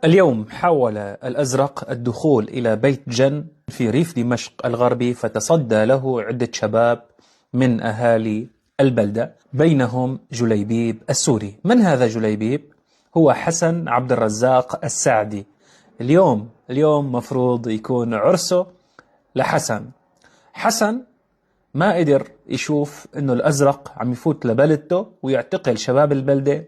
اليوم حاول الأزرق الدخول إلى بيت جن في ريف دمشق الغربي، فتصدى له عدة شباب من أهالي البلدة، بينهم جليبيب السوري. من هذا جليبيب؟ هو حسن عبد الرزاق السعدي. اليوم مفروض يكون عرسه لحسن. حسن ما قدر يشوف انه الأزرق عم يفوت لبلدته ويعتقل شباب البلدة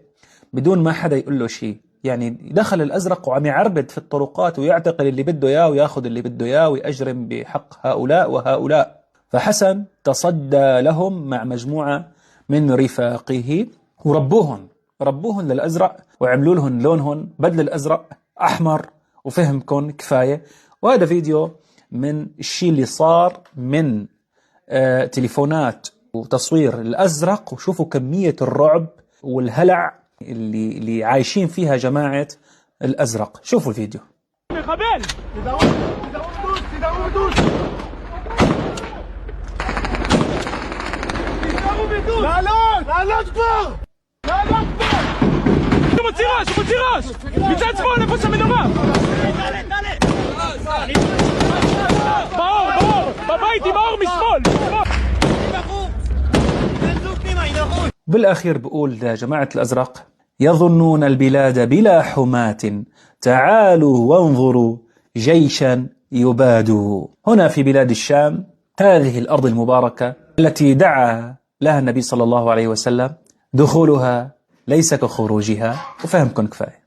بدون ما حدا يقول له شيء. يعني دخل الأزرق وعم يعربد في الطرقات ويعتقل اللي بده إياه وياخذ اللي بده إياه ويأجرم بحق هؤلاء وهؤلاء. فحسن تصدى لهم مع مجموعة من رفاقه وربوهم للأزرق وعملوا لهم لونهم بدل الأزرق أحمر وفهمكم كفاية. وهذا فيديو من الشيء اللي صار من تليفونات وتصوير الأزرق، وشوفوا كمية الرعب والهلع اللي عايشين فيها جماعة الأزرق. شوفوا الفيديو. بالأخير بقول لجماعة الأزرق: يظنون البلاد بلا حماة، تعالوا وانظروا جيشا يبادوا. هنا في بلاد الشام، هذه الأرض المباركة التي دعا لها النبي صلى الله عليه وسلم، دخولها ليس كخروجها، وفهمكم كفاية.